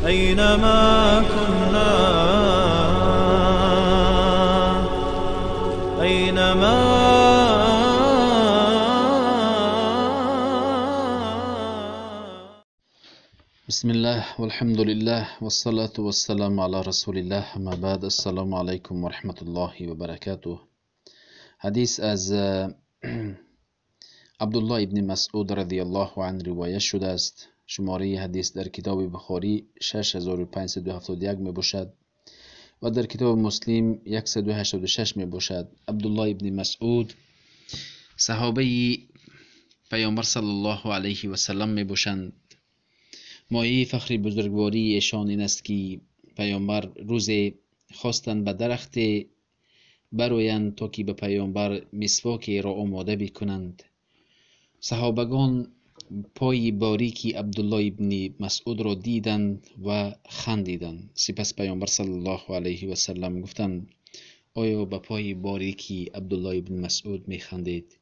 أينما كنا أينما بسم الله والحمد لله والصلاة والسلام على رسول الله. اما بعد، السلام عليكم ورحمة الله وبركاته. حدیث از عبدالله ابن مسعود رضی الله عنه روایت شده است. شماره حدیث در کتاب بخاری 6571 می باشد و در کتاب مسلم 186 می باشد. عبدالله ابن مسعود صحابه پیامبر صلی الله علیه و سلم می باشند. مایه فخر بزرگواری ایشان این است که پیامبر روز خواستند به درخت برویند تا که به پیامبر مسواک را آماده بکنند. صحابگان پای باریکی عبدالله ابن مسعود را دیدند و خندیدند. سپس پیامبر صلی الله علیه و سلم گفتند: آیا به پای باریکی عبدالله ابن مسعود می خندید؟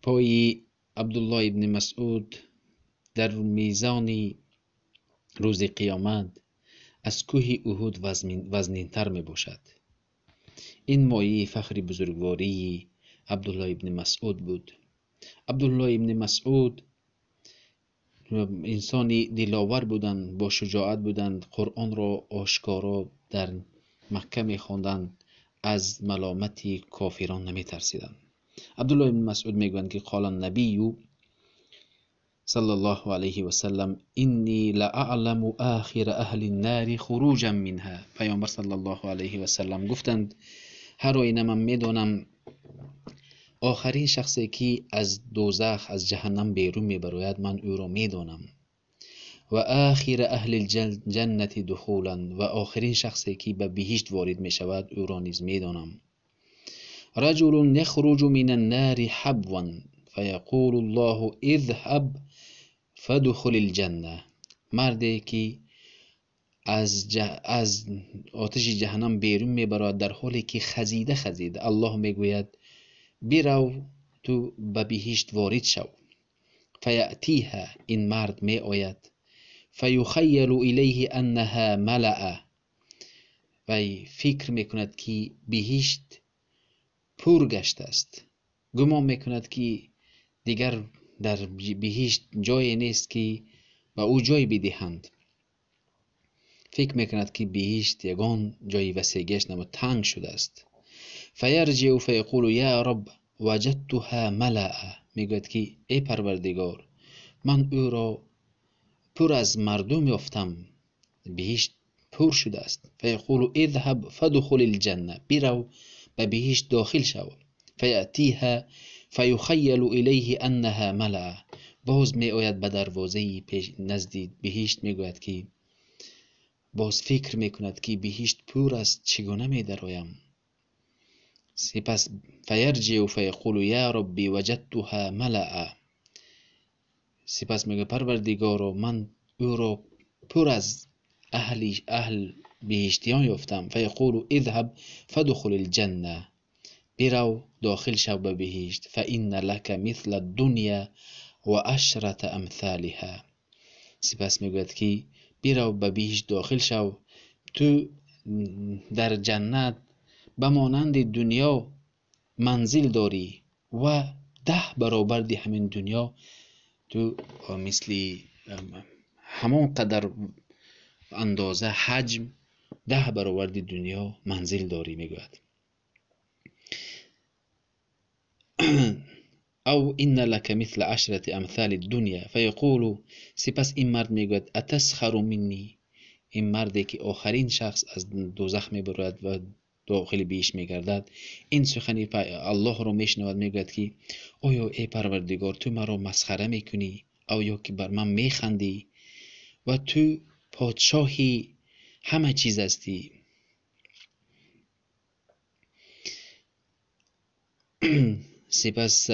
پای عبدالله ابن مسعود در میزان روز قیامت از کوه احد وزنین‌تر می باشد. این مایه فخر بزرگواری عبدالله ابن مسعود بود. عبدالله ابن مسعود انسانی دلاور بودند، با شجاعت بودند. قرآن را آشکارا در مکه می خواندند، از ملامت کافران نمی ترسیدند. عبدالله ابن مسعود می گویند که قال النبی صلی الله علیه و سلم: اینی لأعلم آخر اهل النار خروجا منها. پیامبر صلی الله علیه و سلم گفتند: هر آینه من میدانم آخرین شخصی که از دوزخ، از جهنم بیرون میبراید، من او را میدانم. و آخر اهل الجنة دخولا، و آخرین شخصی که به بهشت وارد میشود او را نیز میدانم. رجل یخرج من النار حبوا فیقول الله اذهب فدخل الجنه. مردی که از آتش جهنم بیرون میبرد در حالی که خزیده، الله میگوید برو تو به بهشت وارد شو. فیأتیها، این مرد می آید. فیخیل الیه انها ملأ، و فکر میکند که بهشت پر گشته است. گمان میکند که دیگر در بهشت جایی نیست که به او جای بدهند. فکر میکند که بهشت یگان جای وسیع گشت اما تنگ شده است. فیرجع فیقول یا رب وجدتها ملأ. میگوید که ای پروردگار، من او را پر از مردم یافتم، بهشت پر شده است. فیقول اذهب فدخل الجنه، برو به بهشت داخل شو. فیأتیها فیخیل الیه انها ملأ، باز می آید به دروازه نزدیک بهشت، میگوید که باز فکر میکند که بهشت پر است، چگونه می درایم؟ سپس فیرجع فیقول یا ربی وجدتها ملأ. سپس میگه پروردگارا، من او را پر از اهل بهشتیان یافتم. فیقول اذهب فدخل الجنه، برو داخل شو به بهشت. فإن لك مثل الدنیا و عشرة امثالها. سپس میگوید که برو به بهشت داخل شو، تو در جنت به مانند دنیا منزل داری و 10 برابر دی همین دنیا تو مثل همون قدر اندازه حجم 10 برابر دی دنیا منزل داری. میگوید او ان لك مثل 10 امثال الدنیا. فیقول، سپس این مرد میگوید اتسخر منی. این مردی که آخرین شخص از دوزخ میبرد و داخل بهشت میگردد، این سخنی الله رو میشنود. میگوید که آیا ای پروردگار، تو مرا مسخره میکنی او یا که بر من میخندی و تو پادشاهی همه چیز هستی؟ سپس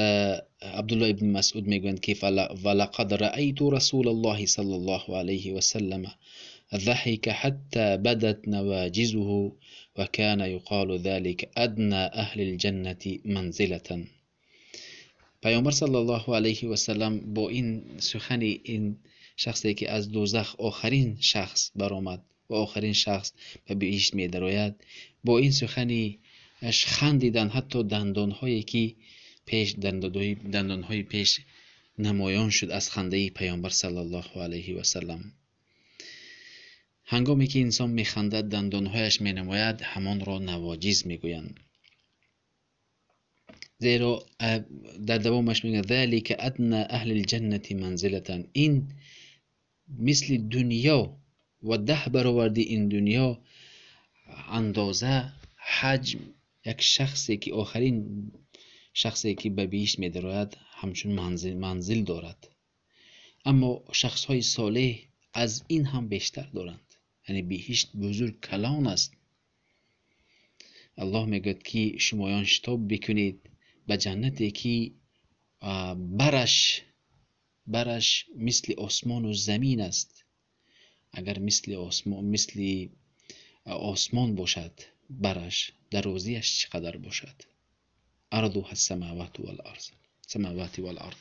عبدالله ابن مسعود میگوید که ولقد رأیت رسول الله صلی الله علیه و سلم ضحك حتى بدت نواجزه وكان يقال ذلك ادنى اهل الجنة منزلة. پیامبر صلی الله علیه و سلم با این سخن این شخصی که از دوزخ آخرین شخص برآمد و آخرین شخص به بهشت می درآید، با این سخنی اش خندیدن، حتی دندانهایی که دندانهای پیش نمایان شد از خنده پیامبر صلی الله علیه و سلم. هنگامی که انسان میخندد دندانهایش مینماید، همان را نواجیز میگویند. زیرا در دوامش میگه ذلک ادنی اهل الجنة منزلة، این مثل دنیا و 10 برآورد این دنیا اندازه حجم یک شخصی که آخرین شخصی که به بهشت می‌دراید همچون منزل دارد. اما شخص های صالح از این هم بیشتر دارند. یعنی بهشت بزرگ کلان است. الله میگوید که شمایان شتاب بکنید به جنتی که برش مثل آسمان و زمین است. اگر مثل آسمان باشد برش، درازیش چقدر باشد؟ ارضها السماوات والارض.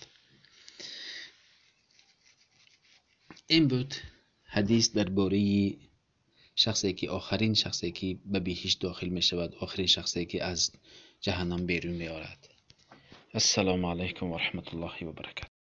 این بود حدیث درباره شخصی که آخرین شخصی که به بهشت داخل می شود، آخرین شخصی که از جهنم بیرون می آرد. السلام علیکم و رحمت الله و برکاته.